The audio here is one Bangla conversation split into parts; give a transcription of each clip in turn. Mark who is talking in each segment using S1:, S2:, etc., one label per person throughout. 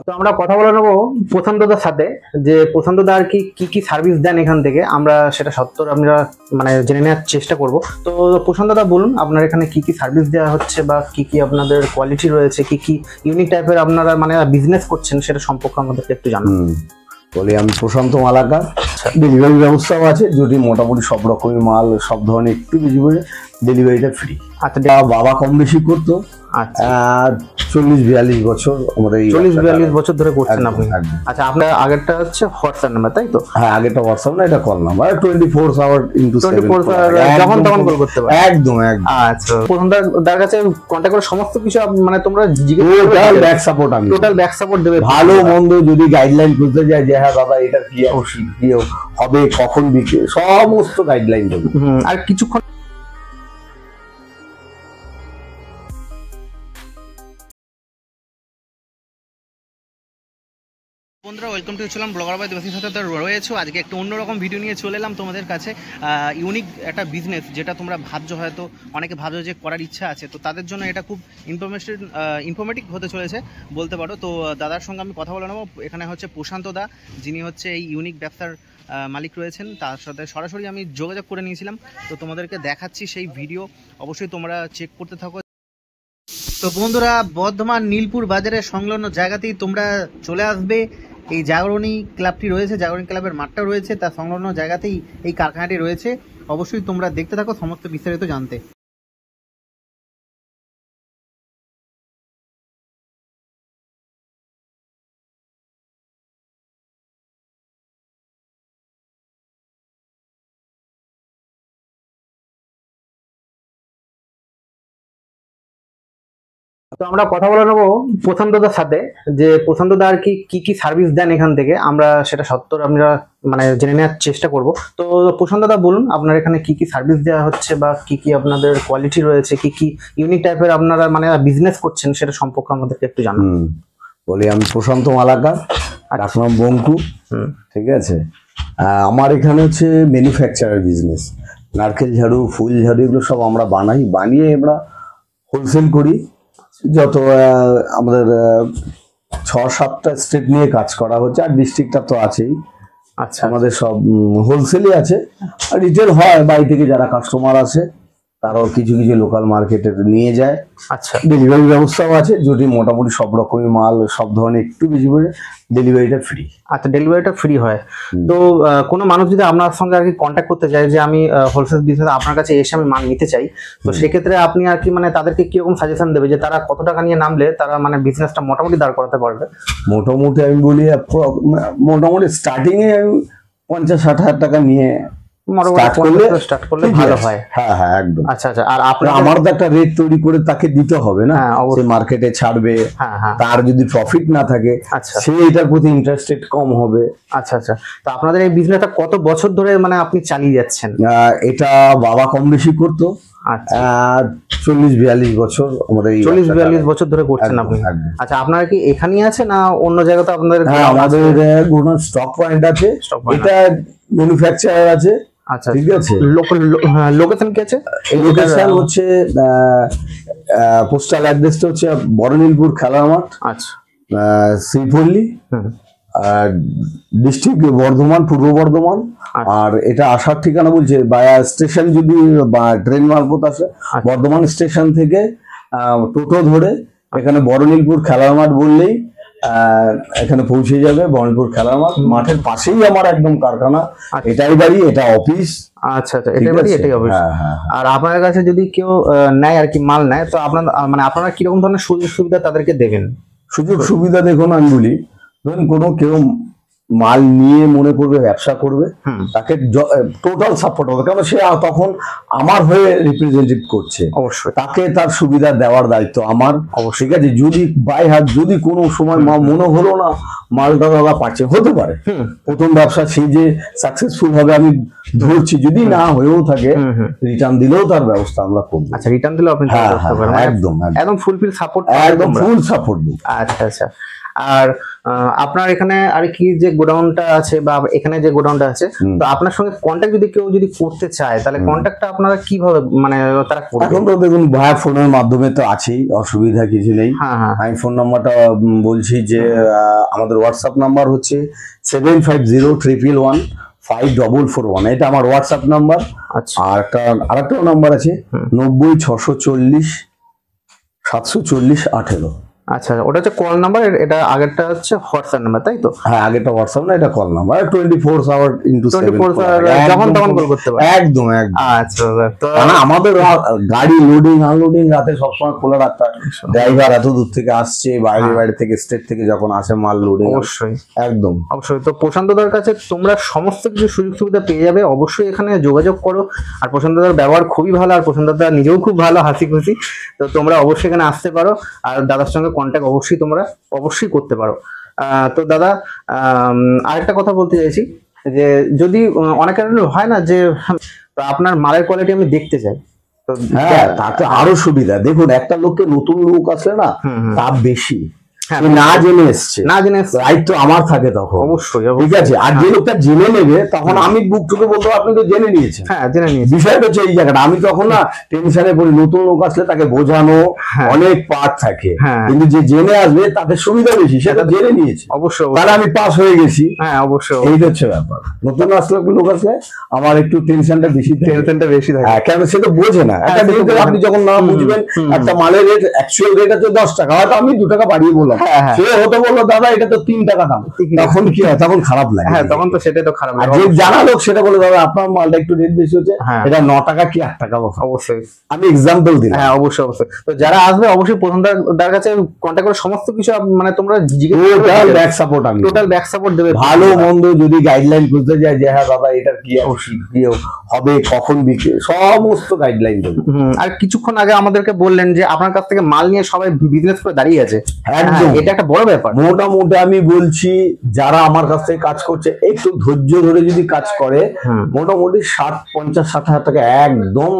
S1: তো আমরা কথা বলে নেবো প্রশান্তদার সাথে যে প্রশান্তদা আর কি সার্ভিস দেন এখান থেকে আমরা সেটা সত্তর আমরা মানে জেনে নেওয়ার চেষ্টা করব। তো প্রশান্তদা বলুন আপনার এখানে কি সার্ভিস দেওয়া হচ্ছে বা কি আপনাদের কোয়ালিটি রয়েছে, কি ইউনিক টাইপের আপনারা মানে বিজনেস করছেন সেটা সম্পর্কে আমাদেরকে একটু জানান।
S2: বলি আমি প্রশান্ত মালাকার, ডেলিভারি ব্যবস্থাও আছে, যদি মোটামুটি সব রকমের মাল সব ধরনের একটু বেশি করে ডেলিভারিটা ফ্রি।
S1: আচ্ছা,
S2: বাবা কম বেশি করতো, 40-42 বছর আমাদের
S1: 40-42 বছর ধরে করছেন আপনি। আচ্ছা, আপনার আগেরটা হচ্ছে হোয়াটসঅ্যাপ নাম্বার, তাই তো?
S2: হ্যাঁ, আগেরটা হোয়াটসঅ্যাপ না, এটা কল নাম্বার, 24 আওয়ার ইনটু
S1: 24 যখন তখন কল করতে পারে।
S2: একদম।
S1: আচ্ছা, প্রশান্তদার কাছে কন্টাক্ট করে সমস্ত কিছু মানে তোমরা
S2: টোটাল ব্যাক সাপোর্ট, আমি
S1: টোটাল ব্যাক সাপোর্ট দেবে,
S2: ভালো মন্দ যদি গাইডলাইন খুঁজতে যায় যে হ্যাঁ বাবা এটা কি হবে, কখন বিক্রি, সমস্ত গাইডলাইন দেবে।
S1: আর কিছুক্ষণ বন্ধুরা, ওয়েলকাম টু চলাম ব্লগার বাই দেবাশিস সাথে রয়েছে। আজকে একটা অন্যরকম ভিডিও নিয়ে চলে এলাম তোমাদের কাছে। ইউনিক একটা বিজনেস যেটা তোমরা ভাবছো, হয়তো অনেকে ভাবছো যে করার ইচ্ছা আছে, তো তাদের জন্য এটা খুব ইনফরমেটিভ হতে চলেছে বলতে পারো। তো দাদার সঙ্গে আমি কথা বলে নেবো। এখানে হচ্ছে প্রশান্তদা, যিনি হচ্ছে এই ইউনিক ব্যবসার মালিক রয়েছেন, তার সাথে সরাসরি আমি যোগাযোগ করে নিয়েছিলাম। তো তোমাদেরকে দেখাচ্ছি সেই ভিডিও, অবশ্যই তোমরা চেক করতে থাকো। তো বন্ধুরা, বর্ধমান নীলপুর বাজারের সংলগ্ন জায়গাতেই তোমরা চলে আসবে। এই জাগরণী ক্লাবটি রয়েছে, জাগরণী ক্লাবের মাঠটা রয়েছে, তার সংলগ্ন জায়গাতেই এই কারখানাটি রয়েছে। অবশ্যই তোমরা দেখতে থাকো সমস্ত বিস্তারিত জানতে। তো আমরা কথা বলে নেবো প্রশান্তদার সাথে যে প্রশান্তদা আর কি সার্ভিস দেন এখান থেকে আমরা সেটা সত্তর আমরা মানে জেনে নেওয়ার চেষ্টা করব। তো প্রশান্তদা বলুন আপনার এখানে কি সার্ভিস দেওয়া হচ্ছে বা কি আপনাদের কোয়ালিটি রয়েছে, কি ইউনিক টাইপের আপনারা মানে বিজনেস করছেন সেটা সম্পর্কে আমাদেরকে একটু জানান।
S2: বলি আমি প্রশান্ত মালাকার, ডাকনাম বঙ্কু, ঠিক আছে। আমার এখানে হচ্ছে ম্যানুফ্যাকচারার বিজনেস, নারকেল ঝাড়ু, ফুল ঝাড়ু, এগুলো সব আমরা বানিয়ে আমরা হোলসেল করি। যত আমাদের 6-7টা স্টেট নিয়ে কাজ করা হচ্ছে, আর ডিস্ট্রিক্টটা তো আছেই। আচ্ছা, আমাদের সব হোলসেলই আছে, আর রিটেল হয়, বাড়ি থেকে যারা কাস্টমার আসে তারাও কিছু লোকাল মার্কেটে নিয়ে যায়। আচ্ছা, ডেলিভারি ব্যবস্থাও আছে, যদি মোটামুটি সব রকমের মাল সব ধরনের একটু বেশি করে ডেলিভারিটা ফ্রি।
S1: আচ্ছা, ডেলিভারিটা ফ্রি হয়। তো কোনো মানুষ যদি আপনার সঙ্গে আর কি কন্ট্যাক্ট করতে চায় যে আমি হোলসেল বিজনেস আপনার কাছে এসে আমি মাল নিতে চাই, তো সেক্ষেত্রে আপনি আর কি মানে তাদেরকে কিরকম সাজেশন দেবে যে তারা কত টাকা নিয়ে নামলে তারা মানে বিজনেসটা মোটামুটি দাঁড় করাতে পারবে?
S2: মোটামুটি আমি বলি মোটামুটি স্টার্টিং এ আমি 50-60 হাজার টাকা নিয়ে স্টার্ট করলে ভালো হয়। হ্যাঁ, একদম।
S1: আচ্ছা, আর
S2: আমার তো একটা রেট তৈরি করে তাকে দিতে হবে না, অবশ্যই মার্কেটে ছাড়বে, তার যদি প্রফিট না থাকে সে এটার প্রতি ইন্টারেস্টেড কম হবে।
S1: আচ্ছা, তো আপনাদের এই বিজনেসটা কত বছর ধরে মানে আপনি চালিয়ে যাচ্ছেন?
S2: এটা বাবা কম বেশি করতো, 40-42 বছর আমাদের
S1: 40-42 বছর ধরে করছেন আপনি। আচ্ছা, আপনারা কি এখানেই আছে না অন্য জায়গাতে আপনাদের?
S2: আমাদের স্টক পয়েন্ট আছে, এটা ম্যানুফ্যাকচারার আছে। আচ্ছা, ঠিক আছে।
S1: লোকেশন কি আছে?
S2: লোকেশন হচ্ছে পোস্টাল অ্যাড্রেসটা হচ্ছে বড়নীলপুর খেলার মাঠ, আচ্ছা, শ্রীপল্লী, ডিস্ট্রিক্ট বর্ধমান, পূর্ব বর্ধমান। আর এটা আসার ঠিকানা বলছে বায়া স্টেশন, যদি বা ট্রেন মারফত আসে বর্ধমান স্টেশন থেকে টোটো ধরে এখানে বড়নীলপুর খেলার মাঠ বললেই এখানে পৌঁছে যাবে। বড়নীলপুর খেলার মাঠের পাশেই আমার একদম কারখানা, এটাই বাড়ি, এটা অফিস।
S1: আচ্ছা, এটাই বাড়ি, এটাই অফিস। আর আপনার কাছে যদি কেউ নেয় আর কি মাল নেয়, তো আপনার মানে আপনারা কিরকম ধরনের সুযোগ সুবিধা তাদেরকে দেবেন?
S2: সুযোগ সুবিধা দেখুন, আমি বলি ধরুন কোনো কেউ মাল নিয়ে মনে করবে ব্যবসা করবে, তাকে টোটাল সাপোর্ট হবে, কারণ সে তখন আমার হয়ে রিপ্রেজেন্টেটিভ করছে, অবশ্যই তাকে তার সুবিধা দেওয়ার দায়িত্ব আমার। ঠিক আছে, যদি বাই হাত যদি কোনো সময় মনে হলো না মালটা দাদা পাচ্ছে, হতে পারে প্রথম ব্যবসা সেই যে সাকসেসফুল হবে আমি ধরছি, যদি না হয়েও থাকে রিটার্ন দিলেও তার ব্যবস্থা আমরা করবো।
S1: আচ্ছা, রিটার্ন দিলেও আপনি
S2: একদম
S1: একদম ফুলফিল সাপোর্ট,
S2: একদম ফুল সাপোর্ট।
S1: আচ্ছা, আর আপনার এখানে আর কি যে গোডাউনটা আছে বা এখানে যে গোডাউনটা আছে, তো আপনার সঙ্গে কন্ট্যাক্ট যদি কেউ যদি করতে চায় তাহলে কন্ট্যাক্টটা আপনারা কিভাবে মানে তারা করবে?
S2: এখন তো দেখুন ভাইয়া ফোনের মাধ্যমে তো আছেই, অসুবিধা কিছু নেই। আমি ফোন নাম্বারটা বলছি যে আমাদের হোয়াটসঅ্যাপ নাম্বার হচ্ছে 7503115441, এটা আমার হোয়াটসঅ্যাপ নাম্বার। আর আরেকটা নাম্বার আছে 9064074018।
S1: আচ্ছা, ওটা হচ্ছে কল নাম্বার, এটা আগেরটা হচ্ছে হোয়াটসঅ্যাপ নাম্বার, তাই তো?
S2: হ্যাঁ, আগেরটা হোয়াটসঅ্যাপ না, এটা কল নাম্বার। 24/7
S1: যখন তখন কল করতে পারে।
S2: একদম একদম।
S1: আচ্ছা, তো
S2: আমাদের গাড়ি লোডিং আনলোডিং রাতে সবসময় খোলা রাখতে হয়। ড্রাইভার এত দূর থেকে আসছে, বাইরে থেকে স্টেট থেকে যখন আসে মাল লোডিং,
S1: অবশ্যই
S2: একদম
S1: অবশ্যই। তো প্রশান্তদার কাছে তোমরা সমস্ত কিছু সুযোগ সুবিধা পেয়ে যাবে, অবশ্যই এখানে যোগাযোগ করো। আর প্রশান্তদার ব্যবহার খুবই ভালো, আর প্রশান্তদা নিজেও খুব ভালো, হাসি খুশি। তো তোমরা অবশ্যই এখানে আসতে পারো, আর দাদার সঙ্গে কন্ট্যাক্ট অবশ্যই তোমরা অবশ্যই করতে পারো। তো দাদা আরেকটা কথা বলতে চাইছি যে যদি অনেকের হয় না যে আপনার মালের কোয়ালিটি আমি দেখতে চাই, তো
S2: হ্যাঁ, তাতে আরো সুবিধা। দেখুন, একটা লোককে নতুন লোক আসলে না তাপ বেশি, না জেনে এসছে, দায়িত্ব আমার থাকে তখন,
S1: অবশ্যই
S2: ঠিক আছে। আর যে লোকটা জেনে নেবে তখন আমি বুক টুকে বলবো আপনি তো জেনে নিয়েছেন।
S1: হ্যাঁ, জেনে নিয়েছি।
S2: বিষয়টা হচ্ছে এই জায়গাটা, আমি তখন না টেনশনে পড়ি। নতুন লোক আসলে তাকে বোঝানো অনেক পার্ট থাকে, কিন্তু যে জেনে আসবে তাদের সুবিধা বেশি, সেটা জেনে নিয়েছে
S1: অবশ্যই,
S2: তাহলে আমি পাস হয়ে গেছি।
S1: হ্যাঁ অবশ্যই,
S2: এই হচ্ছে ব্যাপার। নতুন আসলে লোক আসলে আমার একটু টেনশনটা বেশি থাকে, কেন সে তো বোঝে না। একটা জিনিস আপনি যখন না বুঝবেন, একটা মালের রেট অ্যাকচুয়াল রেট হচ্ছে 10 টাকা, হয়তো আমি 2 টাকা বাড়িয়ে বললাম, সে হয়তো বললো দাদা এটা তো 3 টাকা দাম, তখন কি হয়, তখন খারাপ লাগে।
S1: হ্যাঁ, তখন তো সেটাই তো খারাপ লাগে।
S2: যে জানা লোক সেটা বলে দাদা আপনার মালটা একটু রেট বেশি হচ্ছে, এটা 9 টাকা কি 8 টাকা,
S1: অবশ্যই
S2: আমি এক্সাম্পল দিলাম।
S1: হ্যাঁ, অবশ্যই অবশ্যই। তো যারা আসবে অবশ্যই প্রথমদার কাছে কন্ট্যাক্ট করে সমস্ত কিছু মানে তোমরা
S2: টোটাল ব্যাক সাপোর্ট, আমি
S1: টোটাল ব্যাক সাপোর্ট দেবে।
S2: ভালো মন্দ যদি গাইডলাইন খুঁজতে যায় যে হ্যাঁ দাদা এটা কি হবে, কখন বিক্রি, সমস্ত গাইডলাইন দেবে।
S1: আর কিছুক্ষণ আগে আমাদেরকে বললেন যে আপনার কাছ থেকে মাল নিয়ে সবাই বিজনেস করে দাঁড়িয়ে আছে, একদম এটা একটা বড় ব্যাপার।
S2: মোটামুটি আমি বলছি যারা আমার কাছ থেকে কাজ করছে একটু ধৈর্য ধরে যদি কাজ করে, মোটামুটি 50-60 হাজার টাকা একদম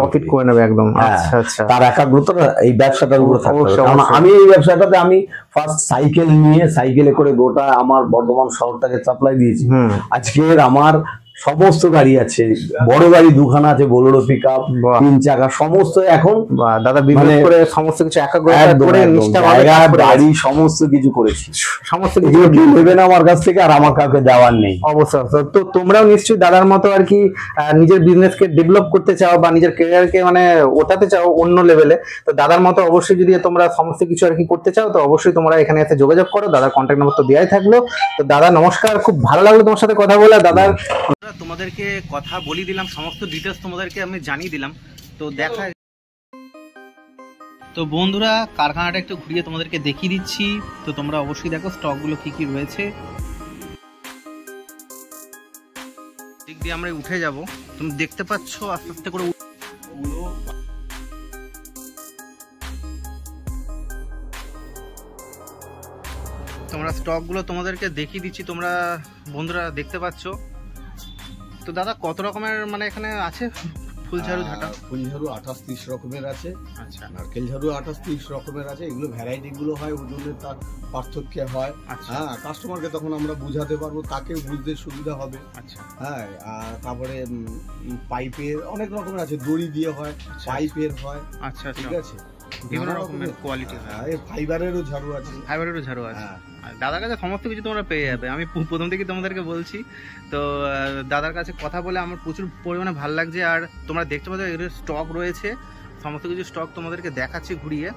S1: প্রফিট করে নেবে একদম। আচ্ছা আচ্ছা,
S2: তার একাগ্রতা এই ব্যবসাটার উপর থাকবে। কারণ আমি এই ব্যবসাটাতে আমি ফার্স্ট সাইকেল নিয়ে সাইকেলে করে গোটা আমার বর্ধমান শহরটাকে সাপ্লাই দিয়েছি। আজকের আমার সমস্ত গাড়ি আছে, বড় গাড়ি 2খানা আছে, বোলেরো পিকআপ 3 চাকা সমস্ত। এখন
S1: দাদা বিজনেস করে সমস্ত কিছু একাগ্রতা করে
S2: গাড়ি সমস্ত কিছু করেছি,
S1: সমস্ত কিছু
S2: নেবে না আমার কাছ থেকে, আর আমার কাউকে দেওয়ার নেই।
S1: অবশ্যই। তো তোমরাও নিশ্চয়ই দাদার মতো আর কি নিজের বিজনেসকে ডেভেলপ করতে চাও বা নিজের ক্যারিয়ারকে মানে ওঠাতে চাও অন্য লেভেলে, তো দাদার মতো অবশ্যই যদি তোমরা সমস্ত কিছু আর কি করতে চাও, তো অবশ্যই তোমরা এখানে এসে যোগাযোগ করো। দাদার কন্ট্যাক্ট নাম্বার তো দেওয়াই থাকলো। তো দাদা নমস্কার, খুব ভালো লাগলো তোমার সাথে কথা বলে। দাদার তোমাদেরকে কথা বলি দিলাম, সমস্ত ডিটেলস তোমাদেরকে আমি জানিয়ে দিলাম। তো দেখা, তো বন্ধুরা কারখানাটা একটু ঘুরিয়ে তোমাদেরকে দেখিয়ে দিচ্ছি। তো তোমরা অবশ্যই দেখো স্টকগুলো কি কি রয়েছে। দিক দিয়ে আমরা উঠে যাব, তুমি দেখতে পাচ্ছ আস্তে আস্তে করে তোমরা স্টকগুলো তোমাদেরকে দেখিয়ে দিচ্ছি, তোমরা বন্ধুরা দেখতে পাচ্ছ। তো দাদা কত রকমের মানে এখানে আছে ফুলঝাড়ু ঝাঁটা?
S2: ফুলঝাড়ু 28-30 রকমের আছে।
S1: আচ্ছা,
S2: নারকেল ঝাড়ু 28-30 রকমের আছে। এগুলো ভ্যারাইটি গুলো হয়, ওজনের তার পার্থক্য হয়। হ্যাঁ, কাস্টমারকে তখন আমরা বুঝাতে পারবো, তাকে বুঝতে সুবিধা হবে।
S1: আচ্ছা,
S2: হ্যাঁ। আর তারপরে পাইপের অনেক রকমের আছে, দড়ি দিয়ে হয়, পাইপের হয়। আচ্ছা, ঠিক আছে, বিভিন্ন রকমের কোয়ালিটি হয়। ফাইবারেরও ঝাড়ু আছে,
S1: ফাইবারেরও ঝাড়ু আছে। দাদার কাছে সমস্ত কিছু তোমরা পেয়ে যাবে, আমি প্রথম থেকে তোমাদেরকে বলছি। তো দাদার কাছে কথা বলে আমার প্রচুর পরিমাণে ভালো লাগছে। আর তোমরা দেখতে পাচ্ছ এর স্টক রয়েছে, সমস্ত কিছু স্টক তোমাদেরকে দেখাচ্ছি ঘুরিয়ে।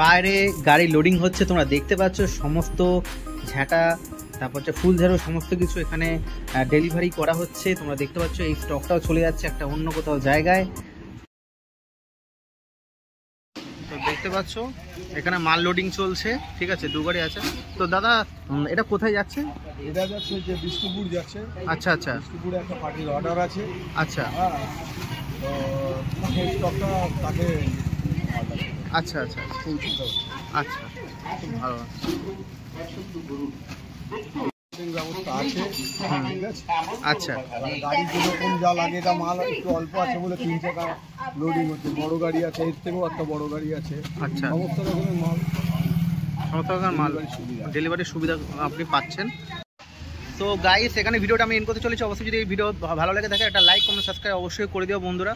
S1: বাইরে গাড়ি লোডিং হচ্ছে, তোমরা দেখতে পাচ্ছ সমস্ত ঝাঁটা, তারপর হচ্ছে ফুল ঝাড়ু সমস্ত কিছু এখানে ডেলিভারি করা হচ্ছে। তোমরা দেখতে পাচ্ছ এই স্টকটাও চলে যাচ্ছে একটা অন্য কোথাও জায়গায়। তো দেখতে পাচ্ছ এখানে মাল লোডিং চলছে, ঠিক আছে, 2 গাড়ি আছে। তো দাদা এটা কোথায় যাচ্ছে?
S3: এটা যাচ্ছে যে বিষ্ণুপুর যাচ্ছে।
S1: আচ্ছা আচ্ছা
S3: বিষ্ণুপুরে একটা পার্টির অর্ডার আছে।
S1: আচ্ছা
S3: হ্যাঁ, তো সেই স্টকটা তাকে
S1: আচ্ছা আচ্ছা
S3: পৌঁছে দেবে।
S1: আচ্ছা, খুব ভালো।
S3: ব্যবস্থা আছে, ঠিক আছে।
S1: আচ্ছা
S3: এবার গাড়ি যেরকম যা লাগে, এটা মাল একটু অল্প আছে বলে 3 চাকা লোডিং হচ্ছে। বড় গাড়ি আছে, এর থেকেও একটা বড় গাড়ি আছে।
S1: আচ্ছা,
S3: সমস্ত রকমের মাল,
S1: সমস্ত রকমের মাল ডেলিভারির সুবিধা আপনি পাচ্ছেন। তো গাইস, এখানে ভিডিওটা আমি এন্ড করতে চলেছি। অবশ্যই যদি এই ভিডিও ভালো লাগে থাকে একটা লাইক, কমেন্ট, সাবস্ক্রাইব অবশ্যই করে দিও বন্ধুরা।